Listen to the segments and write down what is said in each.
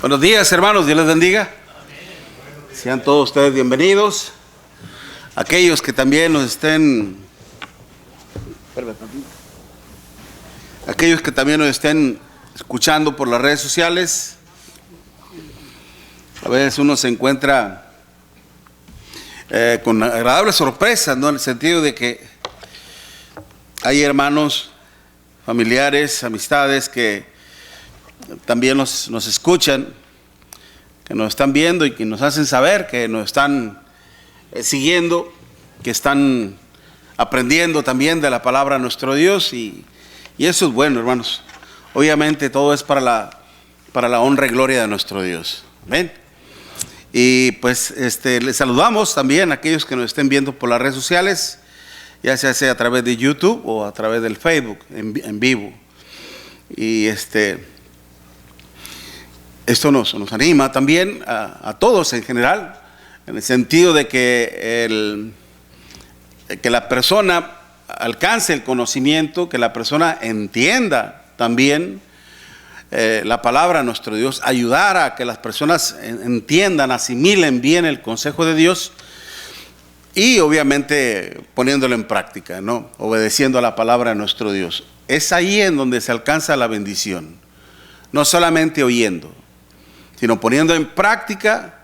Buenos días, hermanos, Dios les bendiga. Sean todos ustedes bienvenidos. Aquellos que también nos estén escuchando por las redes sociales. A veces uno se encuentra con agradables sorpresas, ¿no? En el sentido de que hay hermanos, familiares, amistades que también nos escuchan, que nos están viendo y que nos hacen saber que nos están siguiendo, que están aprendiendo también de la palabra de nuestro Dios, y eso es bueno, hermanos. Obviamente todo es para la honra y gloria de nuestro Dios. ¿Ven? Y pues les saludamos también a aquellos que nos estén viendo por las redes sociales, ya sea a través de YouTube o a través del Facebook en vivo. Y esto nos anima también a todos en general, en el sentido de que la persona alcance el conocimiento, que la persona entienda también la palabra de nuestro Dios, ayudar a que las personas entiendan, asimilen bien el consejo de Dios y obviamente poniéndolo en práctica, ¿no? Obedeciendo a la palabra de nuestro Dios. Es ahí en donde se alcanza la bendición, no solamente oyendo, sino poniendo en práctica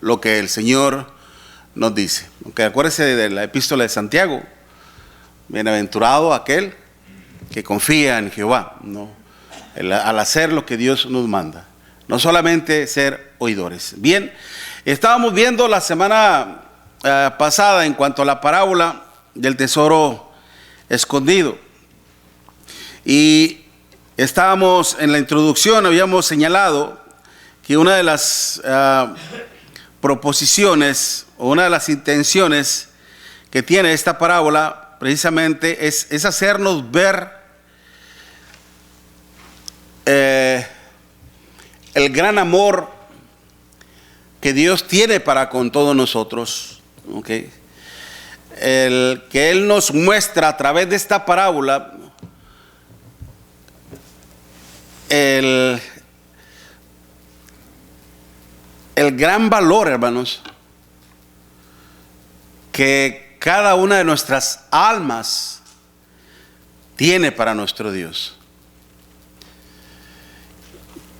lo que el Señor nos dice. Aunque acuérdese de la epístola de Santiago: bienaventurado aquel que confía en Jehová, ¿no? Al hacer lo que Dios nos manda, no solamente ser oidores. Bien, estábamos viendo la semana pasada en cuanto a la parábola del tesoro escondido, y estábamos en la introducción, habíamos señalado que una de las proposiciones o una de las intenciones que tiene esta parábola precisamente es hacernos ver el gran amor que Dios tiene para con todos nosotros, ¿okay? El que Él nos muestra a través de esta parábola el gran valor, hermanos, que cada una de nuestras almas tiene para nuestro Dios,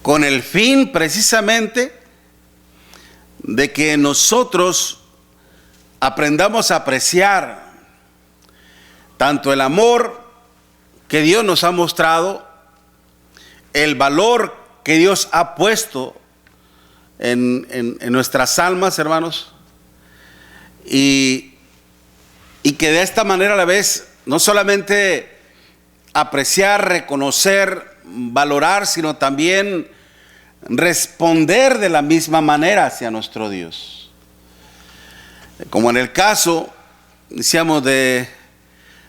con el fin precisamente de que nosotros aprendamos a apreciar tanto el amor que Dios nos ha mostrado, el valor que Dios ha puesto en nuestras almas, hermanos, y que de esta manera a la vez no solamente apreciar, reconocer, valorar, sino también responder de la misma manera hacia nuestro Dios. Como en el caso, decíamos, de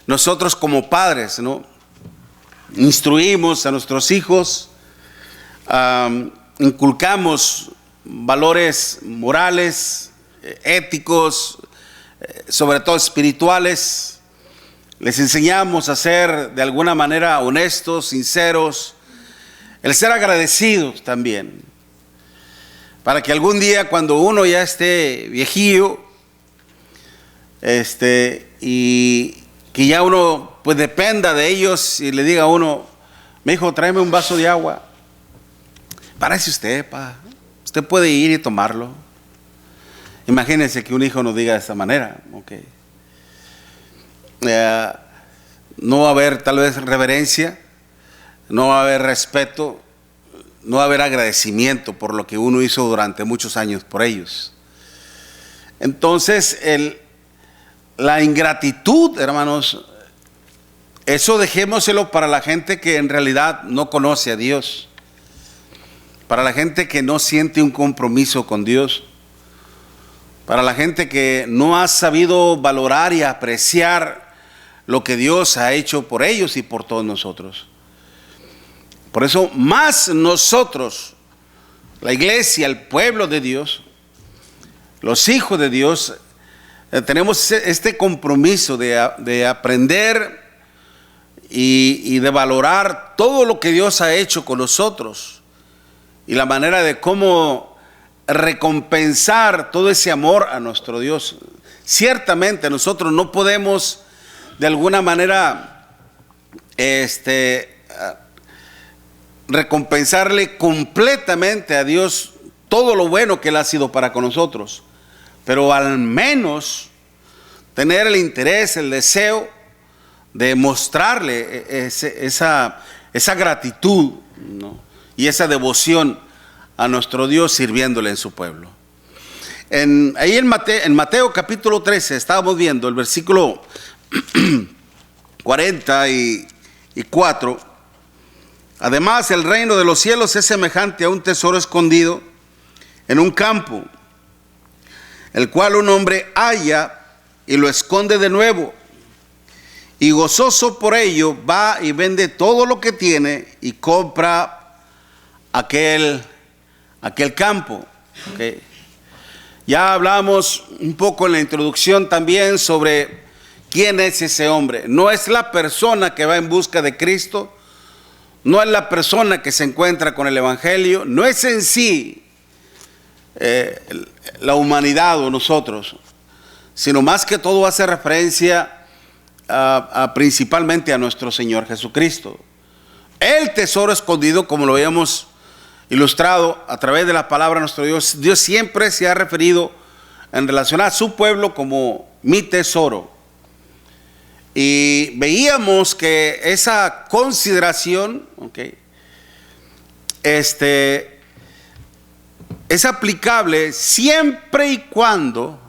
nosotros como padres, ¿no? Instruimos a nuestros hijos, inculcamos valores morales, éticos, sobre todo espirituales. Les enseñamos a ser de alguna manera honestos, sinceros, el ser agradecidos también, para que algún día, cuando uno ya esté viejillo, y que ya uno pues dependa de ellos y le diga a uno: mi hijo, tráeme un vaso de agua. Párese usted, pa. Usted puede ir y tomarlo. Imagínense que un hijo nos diga de esta manera, okay. No va a haber tal vez reverencia, no va a haber respeto, no va a haber agradecimiento por lo que uno hizo durante muchos años por ellos. Entonces, la ingratitud, hermanos, eso dejémoselo para la gente que en realidad no conoce a Dios, para la gente que no siente un compromiso con Dios, para la gente que no ha sabido valorar y apreciar lo que Dios ha hecho por ellos y por todos nosotros. Por eso, más nosotros, la iglesia, el pueblo de Dios, los hijos de Dios, tenemos este compromiso de aprender y de valorar todo lo que Dios ha hecho con nosotros y la manera de cómo recompensar todo ese amor a nuestro Dios. Ciertamente nosotros no podemos de alguna manera recompensarle completamente a Dios todo lo bueno que Él ha sido para con nosotros, pero al menos tener el interés, el deseo de mostrarle esa gratitud, ¿no?, y esa devoción a nuestro Dios sirviéndole en su pueblo. Ahí en Mateo capítulo 13 estábamos viendo el versículo 44. Además, el reino de los cielos es semejante a un tesoro escondido en un campo, el cual un hombre halla y lo esconde de nuevo, y gozoso por ello va y vende todo lo que tiene y compra aquel campo. Okay. Ya hablamos un poco en la introducción también sobre quién es ese hombre. No es la persona que va en busca de Cristo, no es la persona que se encuentra con el Evangelio, no es en sí la humanidad o nosotros, sino más que todo hace referencia principalmente a nuestro Señor Jesucristo. El tesoro escondido, como lo habíamos ilustrado a través de la palabra de nuestro Dios, Dios siempre se ha referido en relación a su pueblo como mi tesoro. Y veíamos que esa consideración, es aplicable siempre y cuando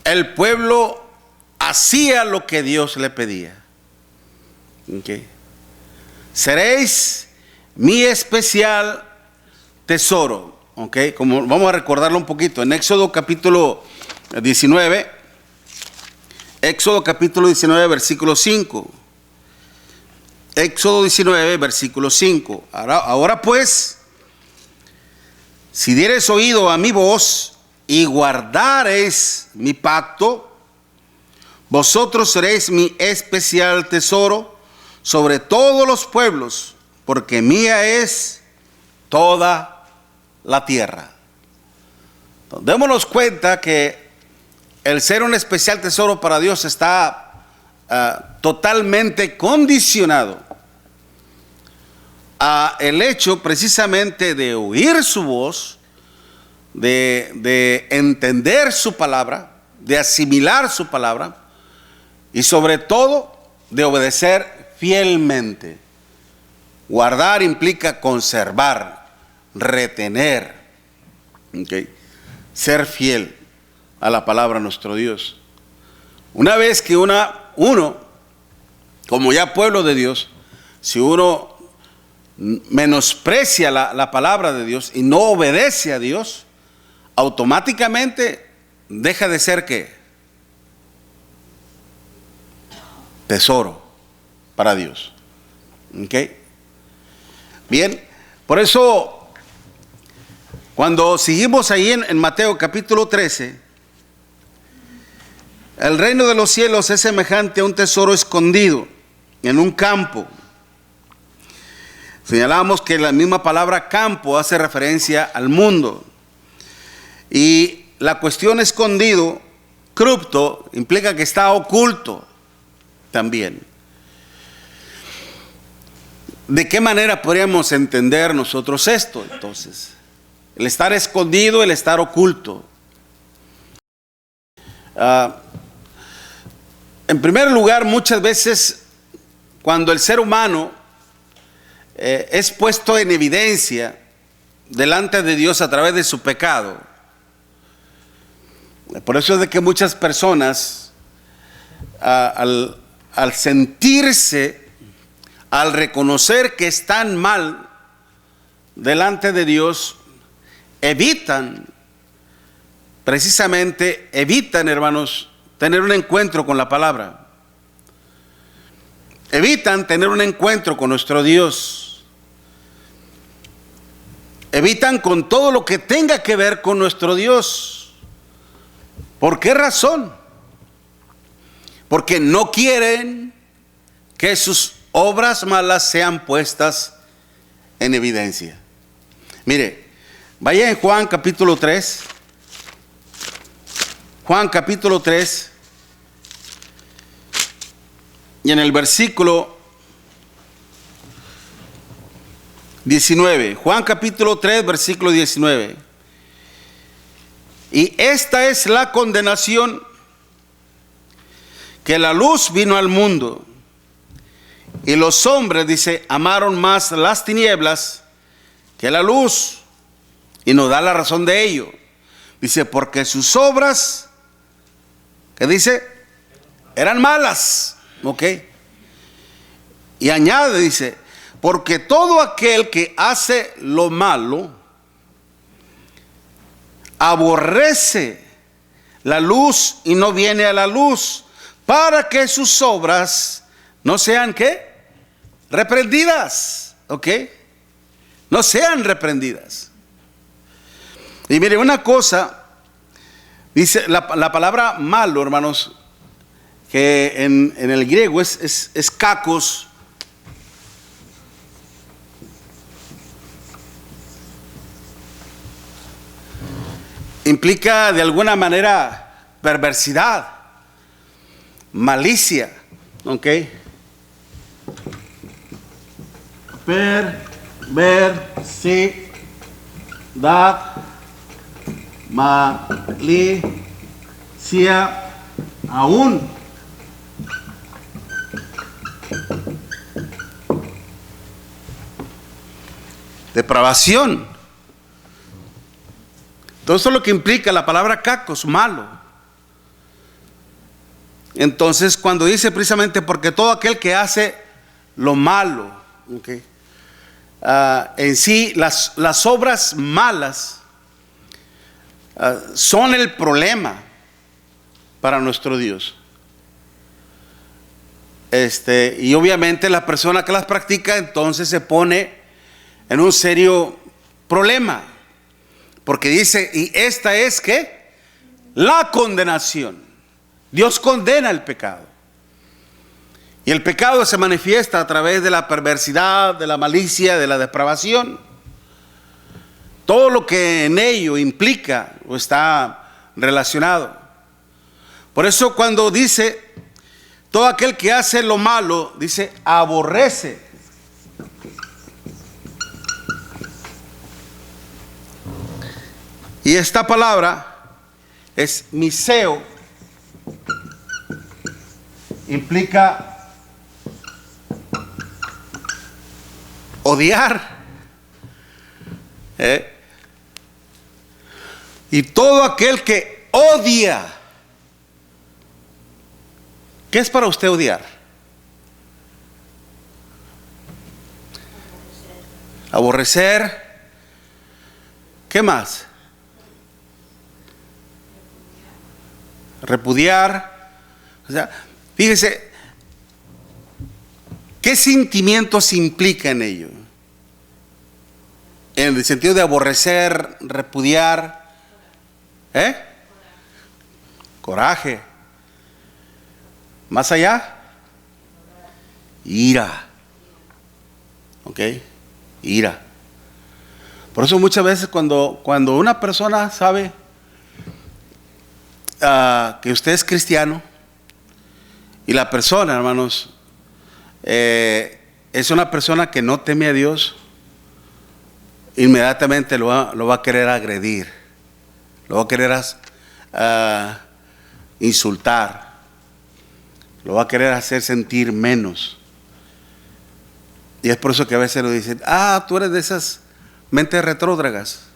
el pueblo hacía lo que Dios le pedía. Seréis mi especial tesoro. Como vamos a recordarlo un poquito, en Éxodo capítulo 19, versículo 5. Éxodo 19, versículo 5. Ahora pues, si dieres oído a mi voz y guardareis mi pacto, vosotros seréis mi especial tesoro sobre todos los pueblos, porque mía es toda la tierra. Démonos cuenta que el ser un especial tesoro para Dios está totalmente condicionado a el hecho precisamente de oír su voz, de entender su palabra, de asimilar su palabra y sobre todo de obedecer fielmente. Guardar implica conservar, retener, ser fiel a la palabra de nuestro Dios. Una vez que uno, como ya pueblo de Dios, si uno menosprecia la palabra de Dios y no obedece a Dios, automáticamente deja de ser ¿qué? Tesoro para Dios. Bien, por eso cuando seguimos ahí en Mateo capítulo 13, el reino de los cielos es semejante a un tesoro escondido en un campo. Señalamos que la misma palabra campo hace referencia al mundo. Y la cuestión escondido, cripto, implica que está oculto también. ¿De qué manera podríamos entender nosotros esto entonces? El estar escondido, el estar oculto. En primer lugar, muchas veces cuando el ser humano es puesto en evidencia delante de Dios a través de su pecado, por eso es de que muchas personas al sentirse, al reconocer que están mal delante de Dios, evitan, hermanos, tener un encuentro con la palabra. Evitan tener un encuentro con nuestro Dios. Evitan con todo lo que tenga que ver con nuestro Dios. ¿Por qué razón? Porque no quieren que sus obras malas sean puestas en evidencia. Mire, vaya en Juan capítulo 3. Juan capítulo 3. Y en el versículo 19. Juan capítulo 3, versículo 19. Y esta es la condenación, que la luz vino al mundo, y los hombres, dice, amaron más las tinieblas que la luz, y nos da la razón de ello. Dice, porque sus obras, ¿qué dice? Eran malas, ¿ok? Y añade, dice, porque todo aquel que hace lo malo aborrece la luz y no viene a la luz, para que sus obras no sean, ¿qué? Reprendidas, ¿ok? No sean reprendidas. Y mire una cosa, dice la palabra malo, hermanos, que en el griego es kakos. Implica de alguna manera perversidad, malicia, ¿ok? Perversidad, malicia, aún. Depravación. Todo eso es lo que implica la palabra cacos, malo. Entonces, cuando dice precisamente porque todo aquel que hace lo malo, ¿okay? En sí, las obras malas son el problema para nuestro Dios. Y obviamente la persona que las practica entonces se pone en un serio problema. Porque dice, y esta es ¿qué? La condenación. Dios condena el pecado. Y el pecado se manifiesta a través de la perversidad, de la malicia, de la depravación. Todo lo que en ello implica o está relacionado. Por eso cuando dice, todo aquel que hace lo malo, dice, aborrece. Y esta palabra es miseo, implica odiar. Y todo aquel que odia, ¿qué es para usted odiar? Aborrecer. ¿Qué más? Repudiar. O sea, fíjese, ¿qué sentimientos implica en ello? En el sentido de aborrecer, repudiar, coraje. Más allá, ira. ¿Ok? Ira. Por eso muchas veces cuando una persona sabe que usted es cristiano y la persona, hermanos, es una persona que no teme a Dios, inmediatamente lo va a querer agredir, lo va a querer insultar, lo va a querer hacer sentir menos. Y es por eso que a veces lo dicen, tú eres de esas mentes retrógradas.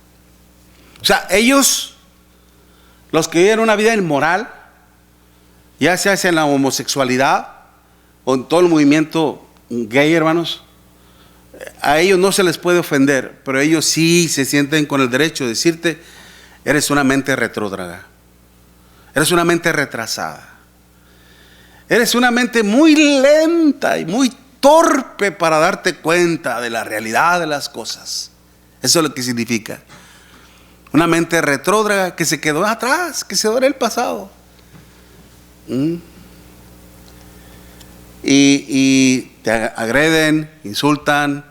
O sea, ellos, los que viven una vida inmoral, ya sea en la homosexualidad o en todo el movimiento gay, hermanos, a ellos no se les puede ofender, pero ellos sí se sienten con el derecho de decirte, eres una mente retrógrada, eres una mente retrasada, eres una mente muy lenta y muy torpe para darte cuenta de la realidad de las cosas. Eso es lo que significa. Una mente retrógrada que se quedó atrás, que se quedó en el pasado. Y te agreden, insultan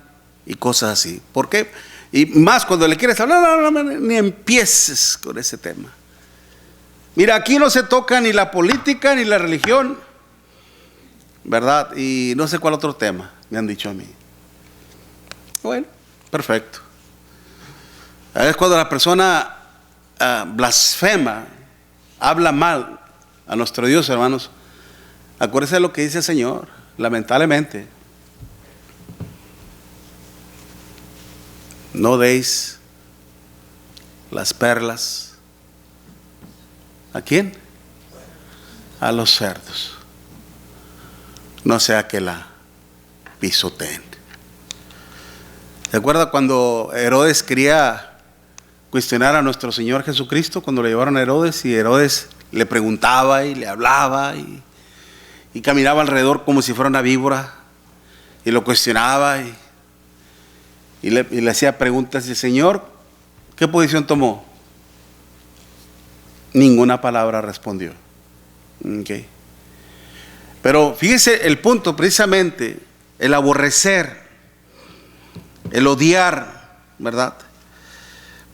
y cosas así. ¿Por qué? Y más cuando le quieres hablar, no, ni empieces con ese tema. Mira, aquí no se toca ni la política ni la religión, ¿verdad? Y no sé cuál otro tema me han dicho a mí. Bueno, perfecto. Es cuando la persona blasfema, habla mal a nuestro Dios, hermanos. Acuérdense de lo que dice el Señor, lamentablemente. No deis las perlas. ¿A quién? A los cerdos. No sea que la pisoteen. ¿Se acuerda cuando Herodes quería cuestionar a nuestro Señor Jesucristo? Cuando le llevaron a Herodes, y Herodes le preguntaba y le hablaba y caminaba alrededor como si fuera una víbora y lo cuestionaba y le hacía preguntas. Y el Señor, ¿qué posición tomó? Ninguna palabra respondió. Okay. Pero fíjese el punto, precisamente, el aborrecer, el odiar, ¿verdad?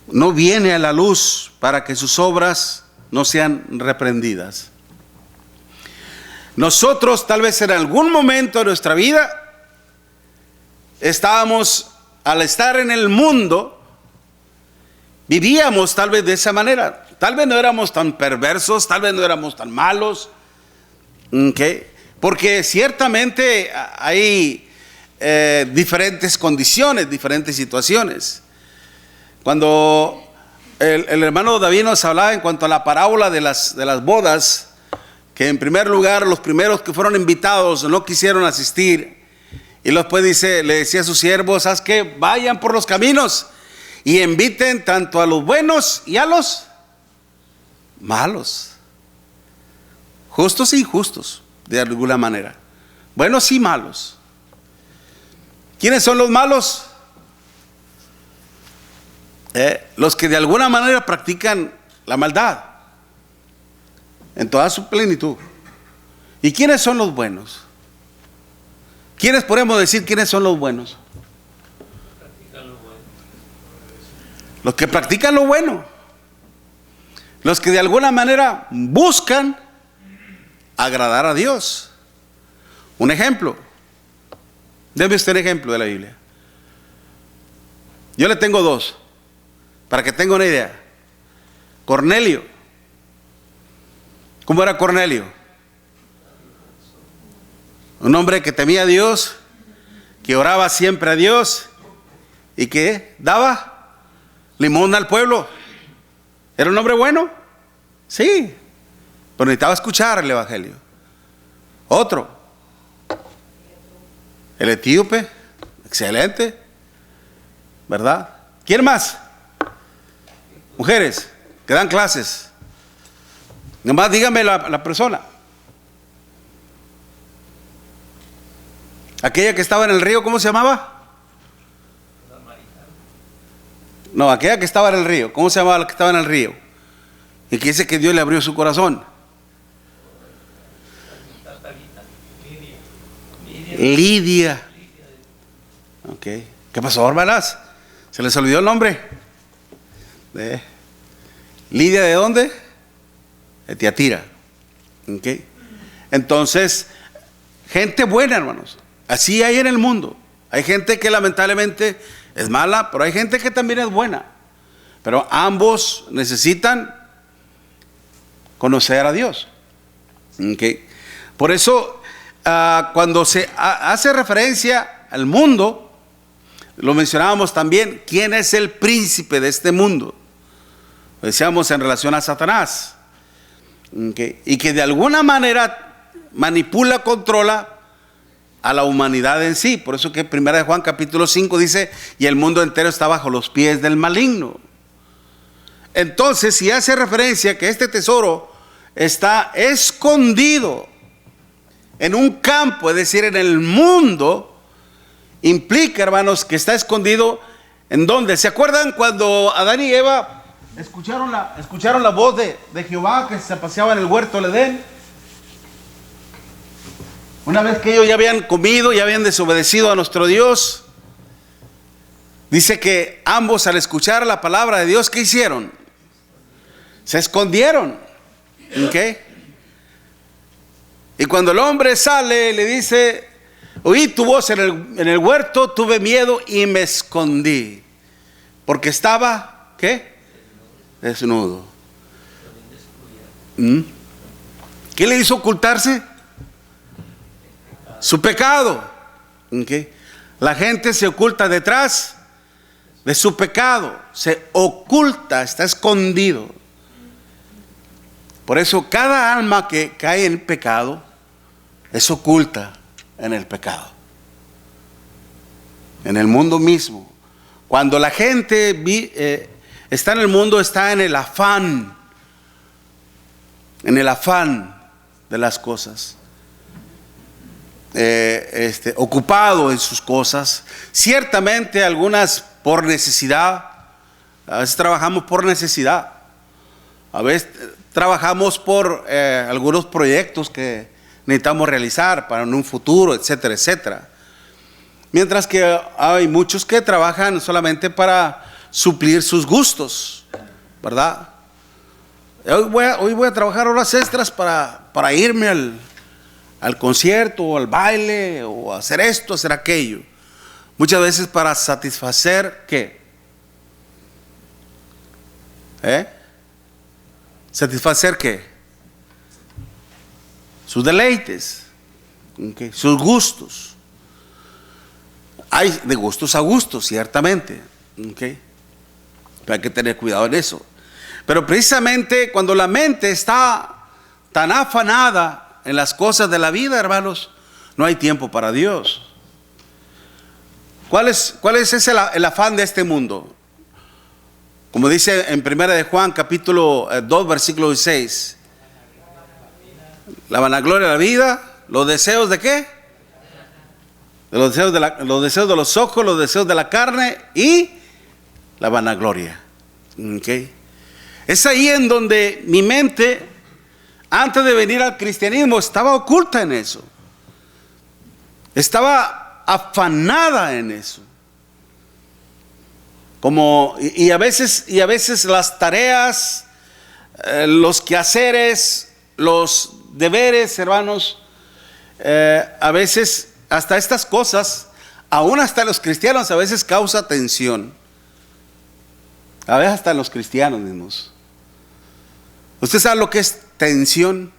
No viene a la luz para que sus obras no sean reprendidas. Nosotros tal vez en algún momento de nuestra vida estábamos, al estar en el mundo, vivíamos tal vez de esa manera. Tal vez no éramos tan perversos, tal vez no éramos tan malos, ¿okay? Porque ciertamente hay diferentes condiciones, diferentes situaciones. Cuando el hermano David nos hablaba en cuanto a la parábola de las bodas, que en primer lugar los primeros que fueron invitados no quisieron asistir, y después le decía a sus siervos: haz que vayan por los caminos y inviten tanto a los buenos y a los malos, justos e injustos, de alguna manera, buenos y malos. ¿Quiénes son los malos? Los que de alguna manera practican la maldad en toda su plenitud. ¿Y quiénes son los buenos? ¿Quiénes podemos decir quiénes son los buenos? Los que practican lo bueno, los que de alguna manera buscan agradar a Dios. Un ejemplo, debe usted un ejemplo de la Biblia. Yo le tengo dos, para que tenga una idea. Cornelio. ¿Cómo era Cornelio? Un hombre que temía a Dios, que oraba siempre a Dios y que daba limosna al pueblo. ¿Era un hombre bueno? Sí, pero necesitaba escuchar el evangelio. Otro, el etíope, excelente, ¿verdad? ¿Quién más? Mujeres que dan clases. Nomás dígame la persona. Aquella que estaba en el río, ¿cómo se llamaba? No, aquella que estaba en el río, ¿cómo se llamaba la que estaba en el río? Y que dice que Dios le abrió su corazón. Lidia. Ok. ¿Qué pasó, hermanas? ¿Se les olvidó el nombre? ¿Lidia de dónde? De Tiatira. Ok. Entonces, gente buena, hermanos. Así hay en el mundo. Hay gente que lamentablemente es mala, pero hay gente que también es buena. Pero ambos necesitan conocer a Dios. Okay. Por eso, cuando se hace referencia al mundo, lo mencionábamos también, ¿quién es el príncipe de este mundo? Lo decíamos en relación a Satanás. Okay. Y que de alguna manera manipula, controla a la humanidad en sí. Por eso que 1 Juan capítulo 5 dice: y el mundo entero está bajo los pies del maligno. Entonces, si hace referencia a que este tesoro está escondido en un campo, es decir, en el mundo, implica, hermanos, que está escondido ¿en dónde? ¿Se acuerdan cuando Adán y Eva escucharon la voz de Jehová que se paseaba en el huerto del Edén? Una vez que ellos ya habían comido, ya habían desobedecido a nuestro Dios, Dice que ambos, al escuchar la palabra de Dios, ¿qué hicieron? Se escondieron. ¿Ok? Y cuando el hombre sale, le dice: oí tu voz en el huerto, tuve miedo y me escondí, porque estaba, ¿qué? Desnudo. ¿Qué le hizo ocultarse? Su pecado. ¿Okay? La gente se oculta detrás de su pecado, se oculta, está escondido. Por eso cada alma que cae en pecado es oculta en el pecado, en el mundo mismo. Cuando la gente está en el mundo, está en el afán de las cosas, ocupado en sus cosas. Ciertamente algunas por necesidad. A veces trabajamos por necesidad, a veces trabajamos por algunos proyectos que necesitamos realizar para un futuro, etcétera, etcétera. Mientras que hay muchos que trabajan solamente para suplir sus gustos, ¿verdad? Hoy voy a trabajar horas extras para irme al concierto, o al baile, o hacer esto, hacer aquello. Muchas veces para satisfacer, ¿qué? ¿Satisfacer qué? Sus deleites, ¿okay? Sus gustos. Hay de gustos a gustos, ciertamente, ¿okay? Pero hay que tener cuidado en eso. Pero precisamente cuando la mente está tan afanada en las cosas de la vida, hermanos, no hay tiempo para Dios. ¿Cuál es el afán de este mundo? Como dice en 1 de Juan capítulo 2 versículo 16, la vanagloria de la vida, los deseos de ¿qué? Los deseos de los ojos, los deseos de la carne y la vanagloria. ¿Okay? Es ahí en donde mi mente, antes de venir al cristianismo, estaba oculta en eso. Estaba afanada en eso. Y a veces las tareas, los quehaceres, los deberes, hermanos, a veces hasta estas cosas, aún hasta los cristianos, a veces causa tensión. A veces hasta los cristianos mismos. ¿Usted sabe lo que es tensión?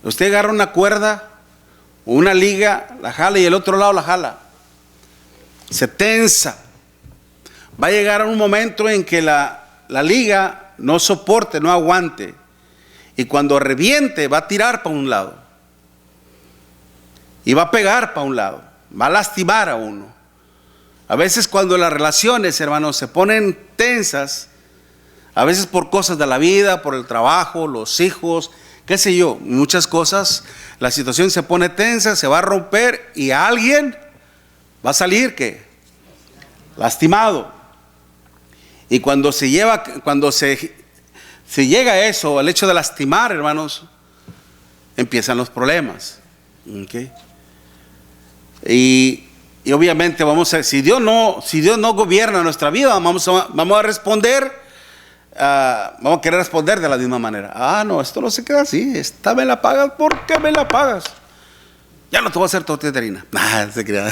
Usted agarra una cuerda o una liga, la jala y el otro lado la jala. Se tensa. Va a llegar un momento en que la liga no soporte, no aguante. Y cuando reviente va a tirar para un lado. Y va a pegar para un lado. Va a lastimar a uno. A veces cuando las relaciones, hermanos, se ponen tensas, a veces por cosas de la vida, por el trabajo, los hijos, qué sé yo, muchas cosas, la situación se pone tensa, se va a romper y alguien va a salir, ¿qué? Lastimado. Y cuando se llega a eso, al hecho de lastimar, hermanos, empiezan los problemas. ¿Okay? Y obviamente si Dios no gobierna nuestra vida, vamos a responder, vamos a querer responder de la misma manera. No, esto no se queda así, esta me la pagas, ¿por qué me la pagas? Ya no te voy a hacer tortilla de harina. Se crea.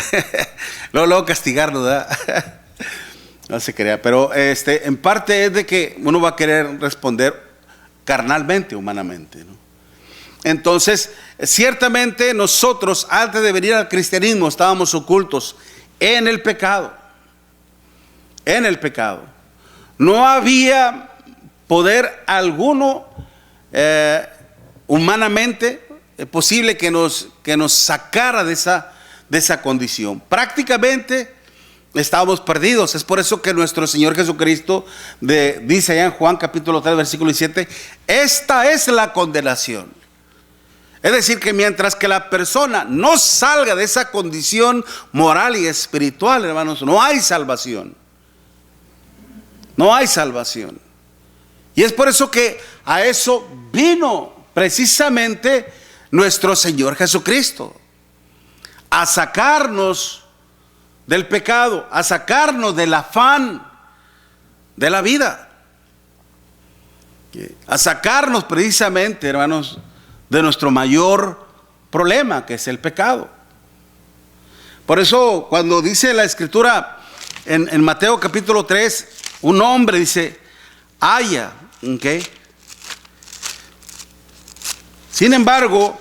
luego castigarlo, ¿verdad? No se crea, pero en parte es de que uno va a querer responder carnalmente, humanamente, ¿no? Entonces, ciertamente nosotros antes de venir al cristianismo estábamos ocultos en el pecado. En el pecado. No había poder alguno humanamente posible que nos sacara de esa condición. Prácticamente estábamos perdidos. Es por eso que nuestro Señor Jesucristo dice allá en Juan capítulo 3 versículo 17, esta es la condenación. Es decir, que mientras que la persona no salga de esa condición moral y espiritual, hermanos, no hay salvación. No hay salvación. Y es por eso que a eso vino precisamente nuestro Señor Jesucristo, a sacarnos del pecado, a sacarnos del afán de la vida, a sacarnos precisamente, hermanos, de nuestro mayor problema, que es el pecado. Por eso cuando dice la Escritura en Mateo capítulo 3, un hombre dice, haya, ¿okay? Sin embargo,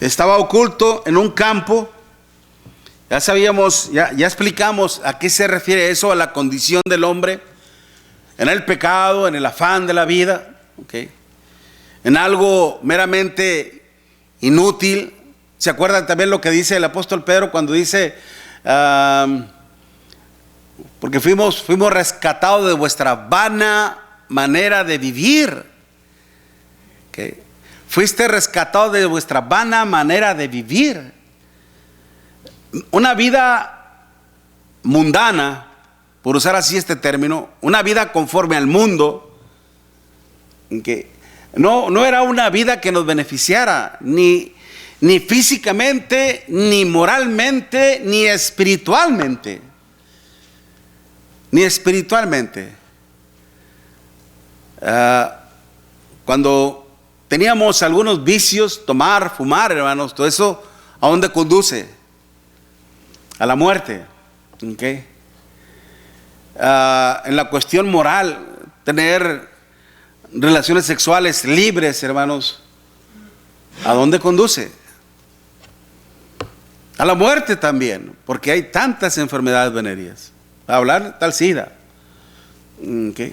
estaba oculto en un campo. Ya sabíamos, ya explicamos a qué se refiere eso, a la condición del hombre, en el pecado, en el afán de la vida, ¿okay? En algo meramente inútil. ¿Se acuerdan también lo que dice el apóstol Pedro cuando dice, porque fuimos rescatados de vuestra vana manera de vivir? ¿Okay? Fuiste rescatado de vuestra vana manera de vivir. Una vida mundana, por usar así este término, una vida conforme al mundo, que no era una vida que nos beneficiara, ni físicamente, ni moralmente, ni espiritualmente. Ni espiritualmente. Cuando teníamos algunos vicios, tomar, fumar, hermanos, todo eso, ¿a dónde conduce? A la muerte. ¿Okay? En la cuestión moral, tener relaciones sexuales libres, hermanos, ¿a dónde conduce? A la muerte también, porque hay tantas enfermedades venéreas. A hablar tal SIDA. ¿Okay?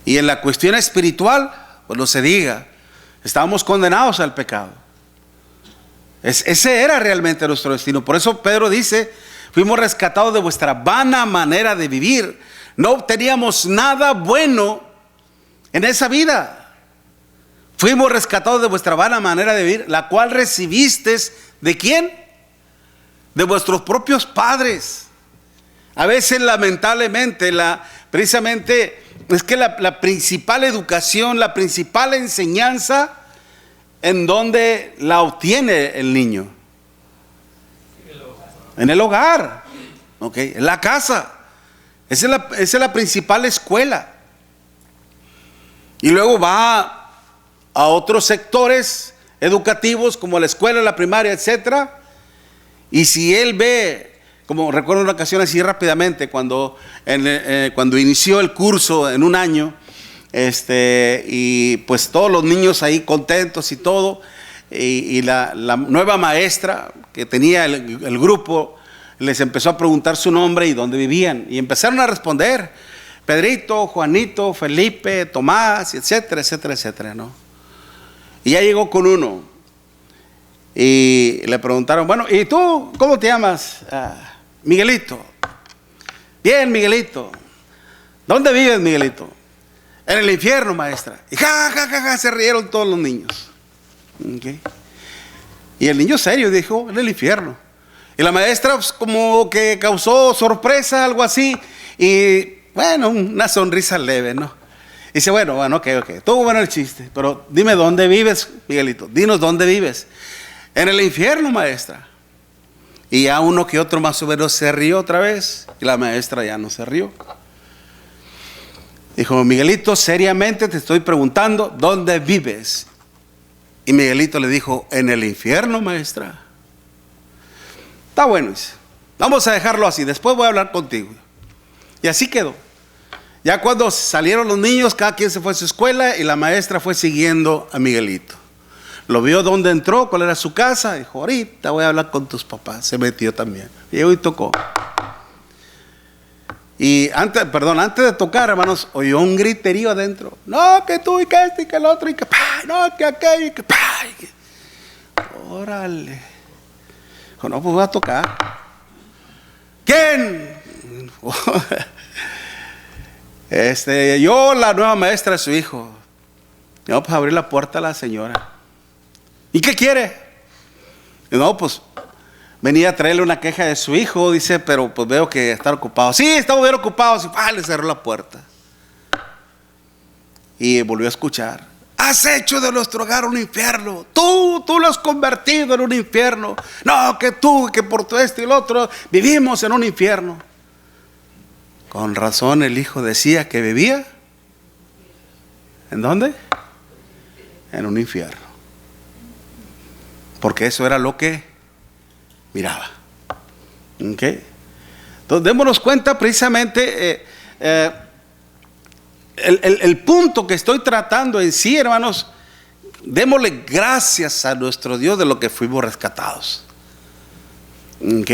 Y en la cuestión espiritual, pues no se diga, estábamos condenados al pecado. Ese era realmente nuestro destino. Por eso Pedro dice, fuimos rescatados de vuestra vana manera de vivir. No obteníamos nada bueno en esa vida. Fuimos rescatados de vuestra vana manera de vivir, la cual recibisteis, ¿de quién? De vuestros propios padres. A veces lamentablemente, precisamente es que la principal educación, la principal enseñanza, ¿en dónde la obtiene el niño? En el hogar, ¿okay? En la casa. Esa es la principal escuela. Y luego va a otros sectores educativos como la escuela, la primaria, etcétera. Y si él ve, como recuerdo una ocasión así rápidamente, cuando inició el curso en un año, y pues todos los niños ahí contentos y todo, y la nueva maestra que tenía el grupo les empezó a preguntar su nombre y dónde vivían, y empezaron a responder: Pedrito, Juanito, Felipe, Tomás, etcétera, etcétera, etcétera, ¿no? Y ya llegó con uno y le preguntaron: bueno, ¿y tú cómo te llamas? Miguelito. Bien, Miguelito. ¿Dónde vives, Miguelito? En el infierno, maestra. Y se rieron todos los niños. ¿Okay? Y el niño serio dijo: en el infierno. Y la maestra pues, como que causó sorpresa, algo así. Y bueno, una sonrisa leve, ¿no? Y dice: bueno, ok. Todo bueno el chiste. Pero dime dónde vives, Miguelito. Dinos dónde vives. En el infierno, maestra. Y ya uno que otro más o menos se rió otra vez. Y la maestra ya no se rió. Dijo: Miguelito, seriamente te estoy preguntando dónde vives. Y Miguelito le dijo: en el infierno, maestra. Está bueno, dice. Vamos a dejarlo así, después voy a hablar contigo. Y así quedó. Ya cuando salieron los niños, cada quien se fue a su escuela y la maestra fue siguiendo a Miguelito. Lo vio dónde entró, cuál era su casa. Dijo: ahorita voy a hablar con tus papás. Se metió también. Llegó y tocó. Y antes de tocar, hermanos, oyó un griterío adentro. No, que tú y que este y que el otro y que no, que aquello y que órale. Dijo: no, pues voy a tocar. ¿Quién? Yo, la nueva maestra de su hijo. No, pues abrí la puerta a la señora. ¿Y qué quiere? No, pues venía a traerle una queja de su hijo, dice, pero pues veo que está ocupado. Sí, estamos bien ocupados. Y le cerró la puerta. Y volvió a escuchar. has hecho de nuestro hogar un infierno. Tú lo has convertido en un infierno. No, que tú, que por todo esto y lo otro, vivimos en un infierno. Con razón el hijo decía que vivía. ¿En dónde? En un infierno. Porque eso era lo que miraba. ¿Ok? Entonces démonos cuenta precisamente el punto que estoy tratando en sí, hermanos. Démosle gracias a nuestro Dios de lo que fuimos rescatados. ¿Ok?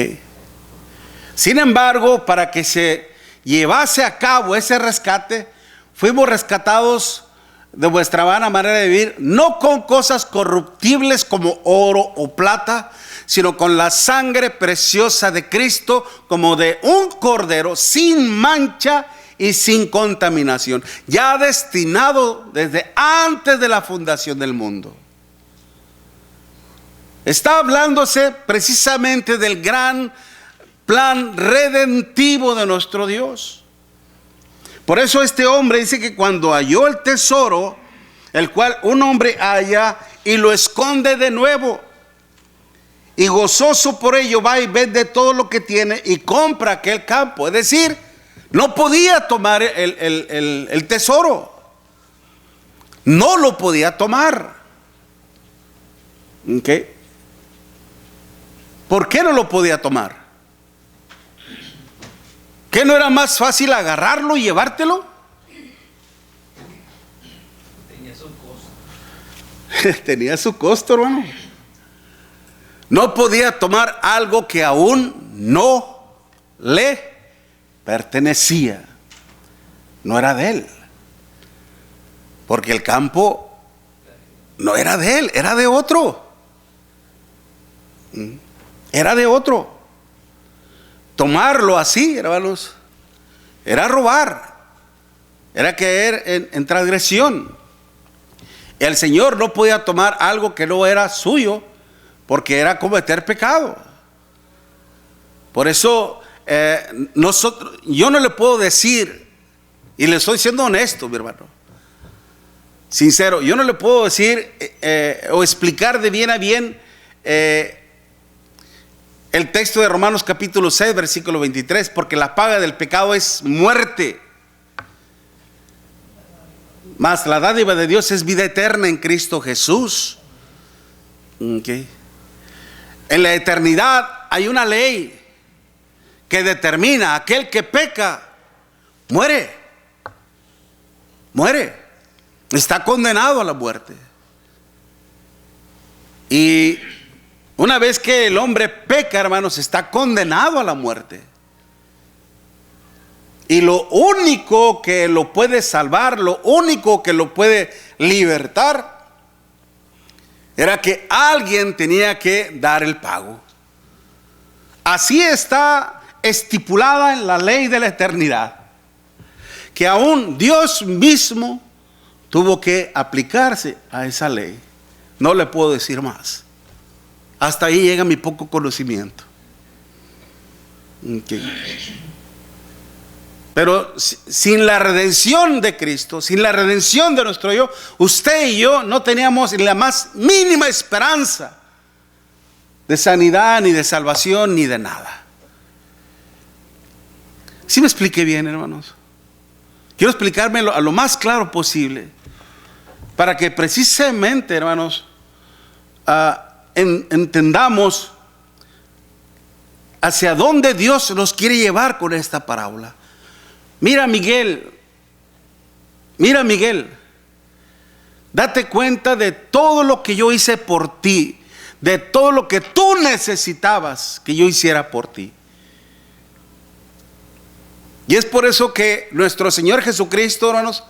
Sin embargo, para que se llevase a cabo ese rescate, fuimos rescatados de vuestra vana manera de vivir, no con cosas corruptibles como oro o plata, sino con la sangre preciosa de Cristo, como de un cordero sin mancha y sin contaminación, ya destinado desde antes de la fundación del mundo. Está hablándose precisamente del gran plan redentivo de nuestro Dios. Por eso este hombre dice que cuando halló el tesoro, el cual un hombre halla y lo esconde de nuevo, y gozoso por ello va y vende todo lo que tiene y compra aquel campo. Es decir, no podía tomar el tesoro. No lo podía tomar. ¿Ok? ¿Por qué no lo podía tomar? ¿Qué no era más fácil agarrarlo y llevártelo? Tenía su costo. Tenía su costo, hermano. No podía tomar algo que aún no le pertenecía. No era de él. Porque el campo no era de él, era de otro. Era de otro. Tomarlo así, hermanos, era robar, era caer en transgresión. El Señor no podía tomar algo que no era suyo, porque era cometer pecado. Por eso yo no le puedo decir, y le estoy siendo honesto, mi hermano, sincero, yo no le puedo decir o explicar de bien a bien el texto de Romanos capítulo 6, versículo 23, porque la paga del pecado es muerte, mas la dádiva de Dios es vida eterna en Cristo Jesús. Okay. En la eternidad hay una ley que determina: aquel que peca muere, está condenado a la muerte. Y una vez que el hombre peca, hermanos, está condenado a la muerte. Y lo único que lo puede salvar, lo único que lo puede libertar, era que alguien tenía que dar el pago. Así está estipulada en la ley de la eternidad, que aún Dios mismo tuvo que aplicarse a esa ley. No le puedo decir más. Hasta ahí llega mi poco conocimiento. Okay. Pero sin la redención de Cristo, sin la redención de nuestro yo, usted y yo no teníamos la más mínima esperanza de sanidad, ni de salvación, ni de nada. ¿Sí me expliqué bien, hermanos? Quiero explicármelo a lo más claro posible, para que precisamente, hermanos, entendamos hacia dónde Dios nos quiere llevar con esta parábola. Mira, Miguel, date cuenta de todo lo que yo hice por ti, de todo lo que tú necesitabas que yo hiciera por ti. Y es por eso que nuestro Señor Jesucristo, hermanos,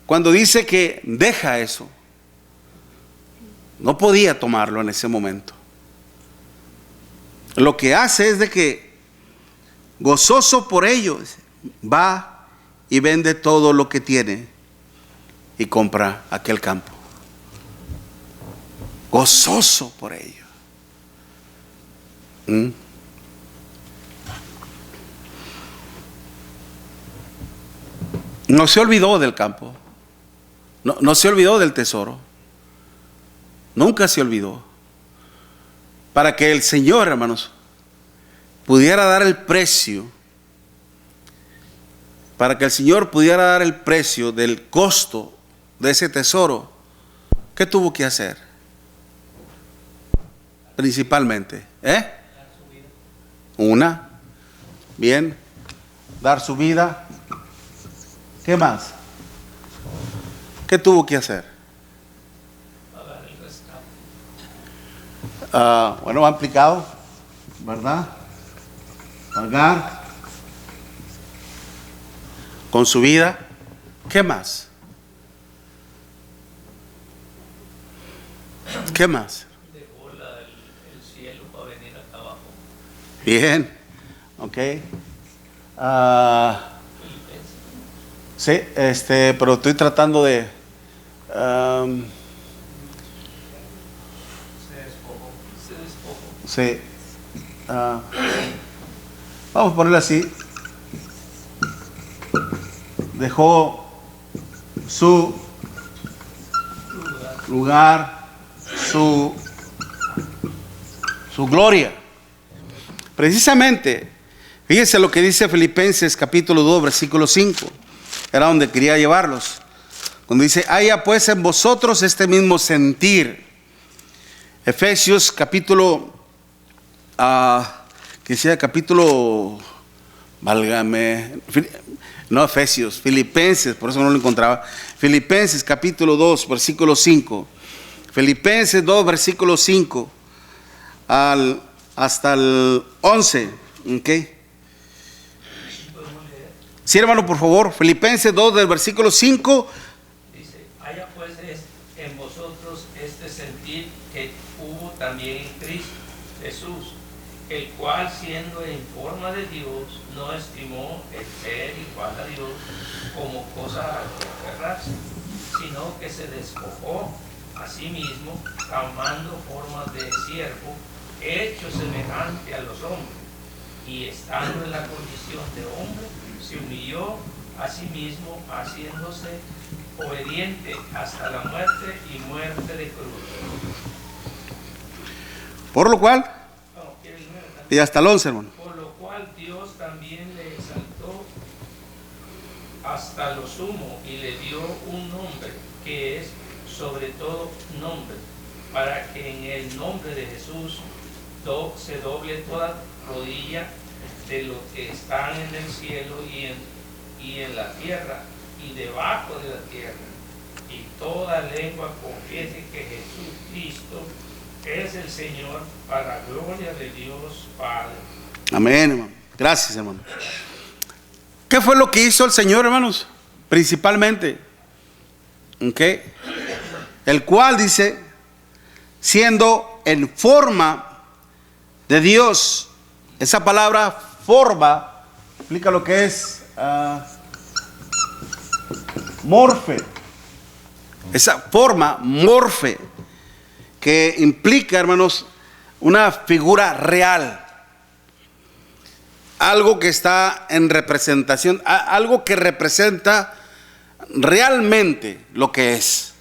cuando dice que deja eso, no podía tomarlo en ese momento. Lo que hace es de que, gozoso por ello, va y vende todo lo que tiene y compra aquel campo. Gozoso por ello. No se olvidó del campo. No se olvidó del tesoro. Nunca se olvidó. Para que el Señor, hermanos, pudiera dar el precio, para que el Señor pudiera dar el precio del costo de ese tesoro, ¿qué tuvo que hacer? Principalmente, una, bien, dar su vida. ¿Qué más? ¿Qué tuvo que hacer? Pagar el rescate. Bueno, va implicado, ¿verdad? Pagar con su vida. ¿Qué más? ¿Qué más? Dejó el cielo para venir acá abajo. Bien, ok. Sí, pero estoy tratando de... Se despojó. sí. Vamos a ponerlo así. Dejó su lugar, su gloria. Precisamente, fíjense lo que dice Filipenses capítulo 2, versículo 5. Era donde quería llevarlos. Cuando dice, haya pues en vosotros este mismo sentir. Efesios capítulo, que sea capítulo, válgame, no Efesios, Filipenses, por eso no lo encontraba. Filipenses capítulo 2, versículo 5. Filipenses 2, versículo 5 hasta el 11. ¿Ok? Sí, hermano, por favor. Filipenses 2, del versículo 5. Dice, haya pues en vosotros este sentir que hubo también en Cristo Jesús, el cual siendo en forma de Dios, no estimó el ser igual a Dios como cosa a que aferrarse, sino que se despojó a sí mismo, tomando forma de siervo, hecho semejante a los hombres, y estando en la condición de hombre, se humilló a sí mismo, haciéndose obediente hasta la muerte y muerte de cruz. Por lo cual, ¿Quiere el 9 también? y hasta el 11, hermano. Por lo cual Dios también le exaltó hasta lo sumo y le dio un nombre que es sobre todo nombre, para que en el nombre de Jesús se doble toda rodilla de los que están en el cielo y en la tierra y debajo de la tierra, y toda lengua confiese que Jesucristo es el Señor, para gloria de Dios Padre. Amén, hermano. Gracias, hermano. ¿Qué fue lo que hizo el Señor, hermanos? Principalmente, ¿ok? El cual dice, siendo en forma de Dios. Esa palabra forma explica lo que es morfe. Esa forma, morfe, que implica, hermanos, una figura real. Algo que está en representación, algo que representa realmente lo que es.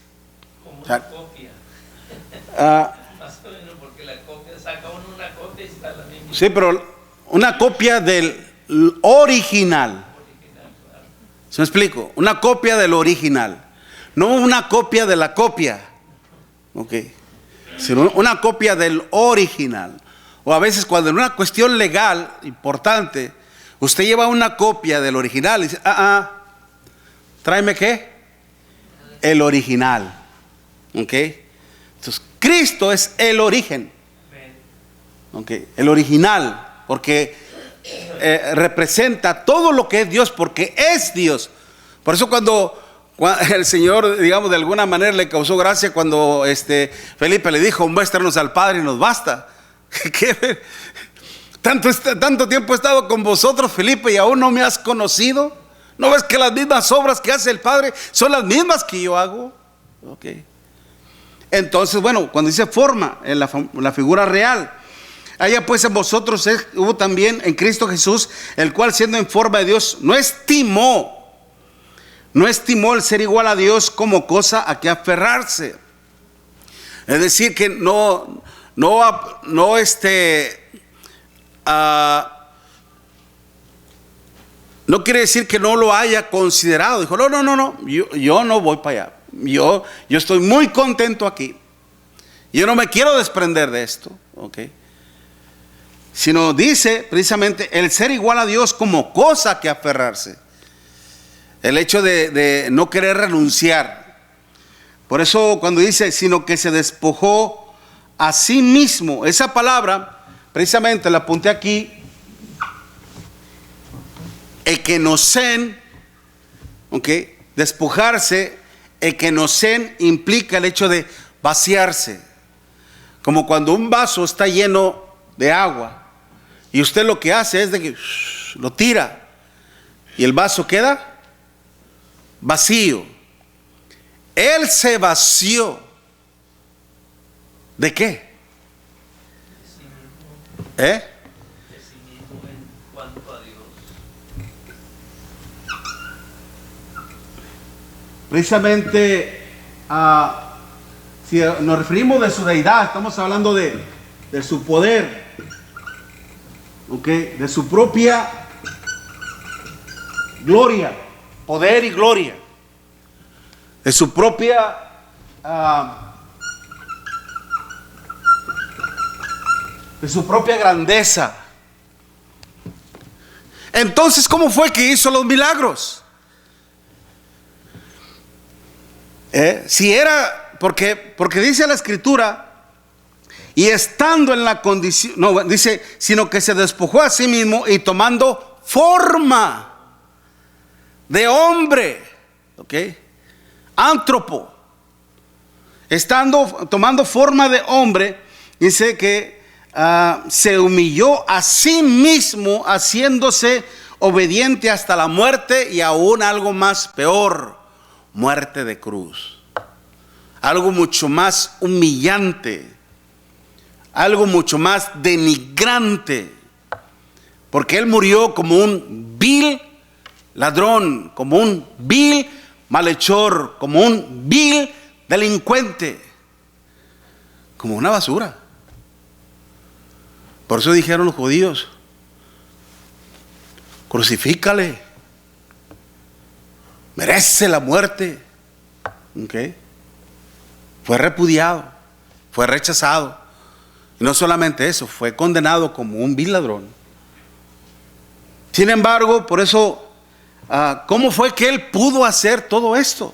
Como O sea, una copia. Más o menos, porque la copia, saca uno una copia y está la misma. Sí, pero una copia del original. ¿Se me explico? Una copia del original. No una copia de la copia. Ok. Sino una copia del original. O a veces cuando en una cuestión legal importante, usted lleva una copia del original y dice, tráeme ¿qué? El original. Ok. Entonces, Cristo es el origen. Ok. El original. Porque representa todo lo que es Dios, porque es Dios. Por eso cuando el Señor, digamos, de alguna manera le causó gracia cuando Felipe le dijo, muéstranos al Padre y nos basta. ¿Qué? Tanto tiempo he estado con vosotros, Felipe, y aún no me has conocido. ¿No ves que las mismas obras que hace el Padre son las mismas que yo hago? Ok. Entonces, bueno, cuando dice forma, en la figura real, haya pues en vosotros hubo también en Cristo Jesús, el cual siendo en forma de Dios no estimó no estimó el ser igual a Dios como cosa a que aferrarse. Es decir, que no quiere decir que no lo haya considerado. Dijo, no, yo no voy para allá. Yo estoy muy contento aquí. Yo no me quiero desprender de esto, ¿ok? Sino dice precisamente el ser igual a Dios como cosa que aferrarse. El hecho de no querer renunciar. Por eso cuando dice, sino que se despojó a sí mismo. Esa palabra, precisamente la apunté aquí. Ekenosen, ¿ok? Despojarse. Ekenosen implica el hecho de vaciarse. Como cuando un vaso está lleno de agua y usted lo que hace es de que lo tira y el vaso queda vacío. Él se vació. ¿De qué? De sí mismo en cuanto a Dios. Precisamente, si nos referimos de su deidad, estamos hablando de su poder, ¿okay? De su propia gloria, poder y gloria, de su propia grandeza. Entonces, ¿cómo fue que hizo los milagros? Si era, porque dice la Escritura, y estando en la condición, no, dice, sino que se despojó a sí mismo y tomando forma de hombre, ¿ok? Antropo, tomando forma de hombre, dice que se humilló a sí mismo, haciéndose obediente hasta la muerte y aún algo más peor, muerte de cruz. Algo mucho más humillante, algo mucho más denigrante, porque él murió como un vil ladrón, como un vil malhechor, como un vil delincuente, como una basura. Por eso dijeron los judíos, crucifícale, merece la muerte. ¿Okay? Fue repudiado, fue rechazado. Y no solamente eso, fue condenado como un vil ladrón. Sin embargo, por eso, ¿cómo fue que él pudo hacer todo esto?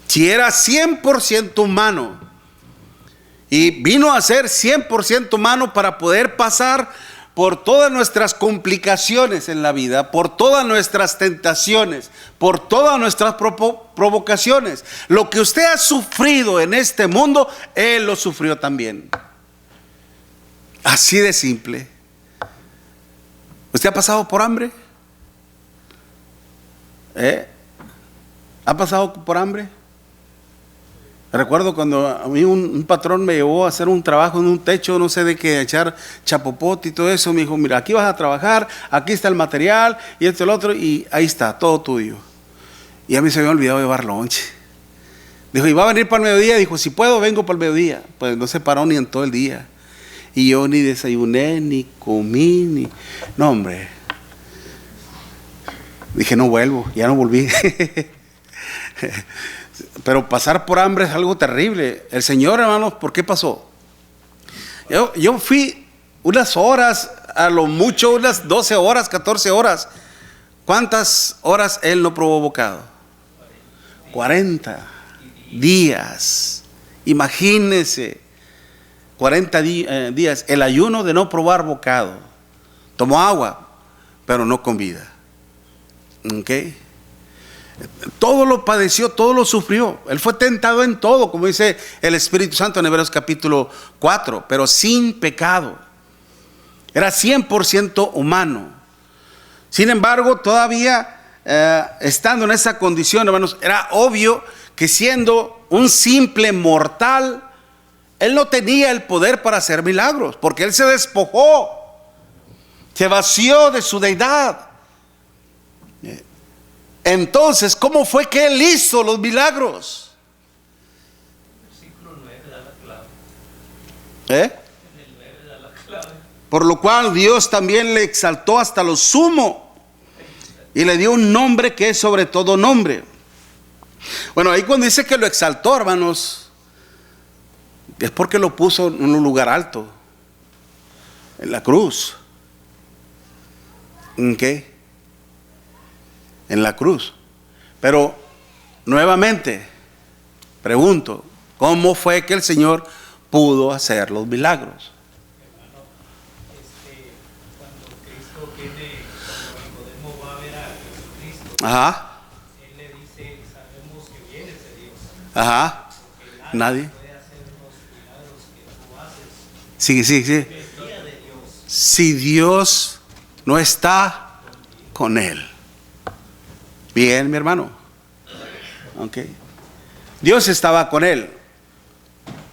Si era 100% humano y vino a ser 100% humano para poder pasar por todas nuestras complicaciones en la vida, por todas nuestras tentaciones, por todas nuestras provocaciones. Lo que usted ha sufrido en este mundo, él lo sufrió también. Así de simple. ¿Usted ha pasado por hambre? ¿Ha pasado por hambre? Recuerdo cuando a mí un patrón me llevó a hacer un trabajo en un techo, no sé de qué, echar chapopote y todo eso. Me dijo, mira, aquí vas a trabajar, aquí está el material y esto y lo otro, y ahí está, todo tuyo. Y a mí se me había olvidado llevar lonche. Dijo, ¿y va a venir para el mediodía? Dijo, si puedo, vengo para el mediodía. Pues no se paró ni en todo el día. Y yo ni desayuné, ni comí, ni... No, hombre. Dije, no vuelvo, ya no volví. Pero pasar por hambre es algo terrible. El Señor, hermanos, ¿por qué pasó? Yo fui unas horas, a lo mucho unas 12 horas, 14 horas. ¿Cuántas horas Él no probó bocado? 40 días. Imagínense, 40 días. El ayuno de no probar bocado. Tomó agua, pero no con vida. ¿Ok? Todo lo padeció, todo lo sufrió. Él fue tentado en todo, como dice el Espíritu Santo en Hebreos capítulo 4, pero sin pecado. Era 100% humano. Sin embargo, todavía estando en esa condición, hermanos, era obvio que siendo un simple mortal, él no tenía el poder para hacer milagros, porque él se despojó, se vació de su deidad. Entonces, ¿cómo fue que Él hizo los milagros? Versículo 9 da la clave. ¿Eh? En el 9 da la clave. Por lo cual Dios también le exaltó hasta lo sumo y le dio un nombre que es sobre todo nombre. Bueno, ahí cuando dice que lo exaltó, hermanos, es porque lo puso en un lugar alto, en la cruz. ¿En qué? En la cruz. Pero nuevamente pregunto, ¿cómo fue que el Señor pudo hacer los milagros? Cuando Cristo viene, cuando Nicodemo va a ver a Jesucristo, Ajá, Él le dice, sabemos que vienes de Dios, ajá. porque Nadie. puede hacer los milagros que tú haces, Sí. vendría de Dios. Si Dios no está con él. Bien, mi hermano. Ok. Dios estaba con él.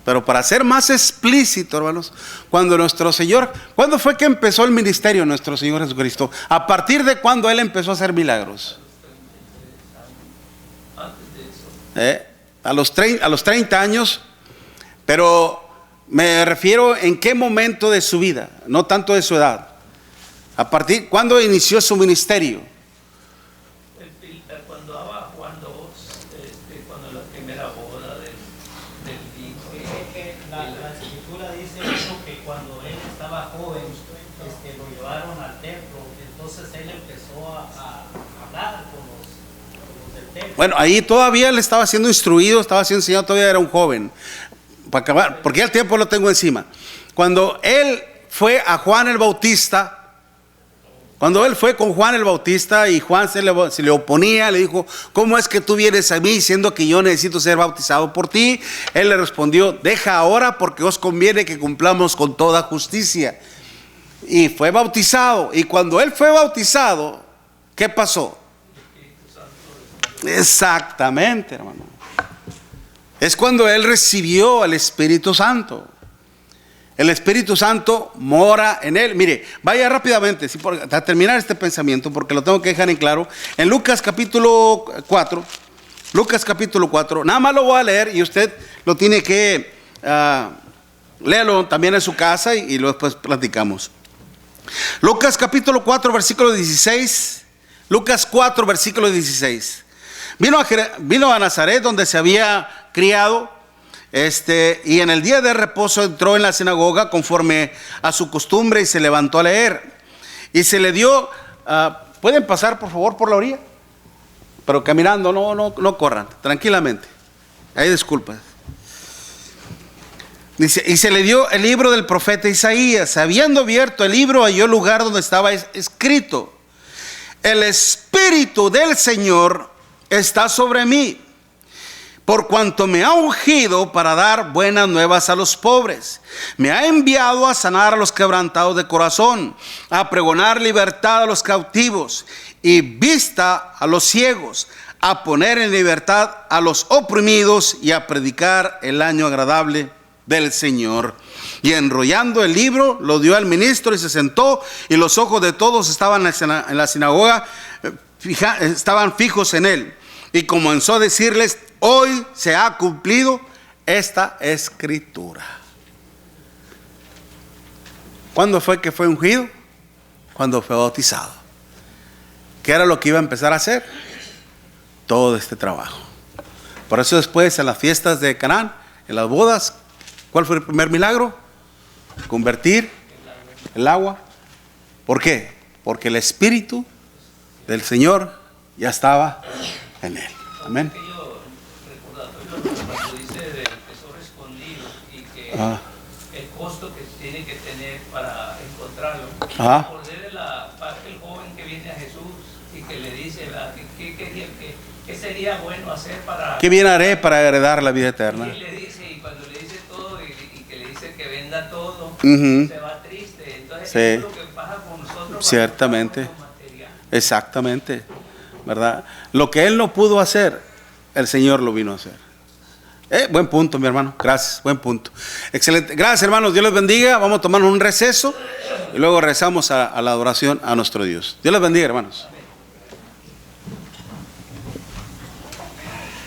Pero para ser más explícito, hermanos, cuando nuestro Señor, ¿cuándo fue que empezó el ministerio nuestro Señor Jesucristo? ¿A partir de cuándo Él empezó a hacer milagros? Antes de eso. A los 30 años, pero me refiero en qué momento de su vida, no tanto de su edad. ¿A partir cuándo inició su ministerio? Cuando daba Juan 2, cuando la primera boda del hijo. La escritura dice eso, que cuando él estaba joven, lo llevaron al templo, entonces él empezó a hablar con los del templo. Bueno, ahí todavía le estaba siendo instruido, estaba siendo enseñado, todavía era un joven. Para acabar, porque ya el tiempo lo tengo encima. Cuando él fue a Juan el Bautista, cuando él fue con Juan el Bautista y Juan se le oponía, le dijo, ¿cómo es que tú vienes a mí diciendo que yo necesito ser bautizado por ti? Él le respondió, deja ahora porque os conviene que cumplamos con toda justicia. Y fue bautizado. Y cuando él fue bautizado, ¿qué pasó? Exactamente, hermano. Es cuando él recibió al Espíritu Santo. El Espíritu Santo mora en él. Mire, vaya rápidamente, para terminar este pensamiento, porque lo tengo que dejar en claro. En Lucas capítulo 4, nada más lo voy a leer y usted lo tiene que, léalo también en su casa y luego después platicamos. Lucas capítulo 4, versículo 16. Lucas 4, versículo 16. Vino a Nazaret, donde se había criado. Y en el día de reposo entró en la sinagoga conforme a su costumbre y se levantó a leer. Y se le dio, ¿pueden pasar por favor por la orilla? Pero caminando, no corran, tranquilamente. Hay disculpas. Dice, y se le dio el libro del profeta Isaías. Habiendo abierto el libro, halló el lugar donde estaba escrito: el Espíritu del Señor está sobre mí, por cuanto me ha ungido para dar buenas nuevas a los pobres. Me ha enviado a sanar a los quebrantados de corazón, a pregonar libertad a los cautivos y vista a los ciegos, a poner en libertad a los oprimidos y a predicar el año agradable del Señor. Y enrollando el libro, lo dio al ministro y se sentó, y los ojos de todos estaban en la sinagoga, estaban fijos en él. Y comenzó a decirles: hoy se ha cumplido esta escritura. ¿Cuándo fue que fue ungido? Cuando fue bautizado. ¿Qué era lo que iba a empezar a hacer? Todo este trabajo. Por eso después, en las fiestas de Canaán, en las bodas, ¿cuál fue el primer milagro? Convertir el agua. ¿Por qué? Porque el Espíritu del Señor ya estaba en él. Amén. Cuando dice del tesoro escondido y que el costo que tiene que tener para encontrarlo, acordé de la parte del joven que viene a Jesús y que le dice, ¿qué sería bueno hacer para... ¿Qué bien haré para heredar la vida eterna? Y le dice, y cuando le dice todo y que le dice que venda todo, se va triste. Entonces sí, es lo que pasa con nosotros. Ciertamente. Exactamente. ¿Verdad? Lo que él no pudo hacer, el Señor lo vino a hacer. Buen punto, mi hermano. Gracias, buen punto. Excelente. Gracias, hermanos. Dios les bendiga. Vamos a tomarnos un receso y luego rezamos a la adoración a nuestro Dios. Dios les bendiga, hermanos.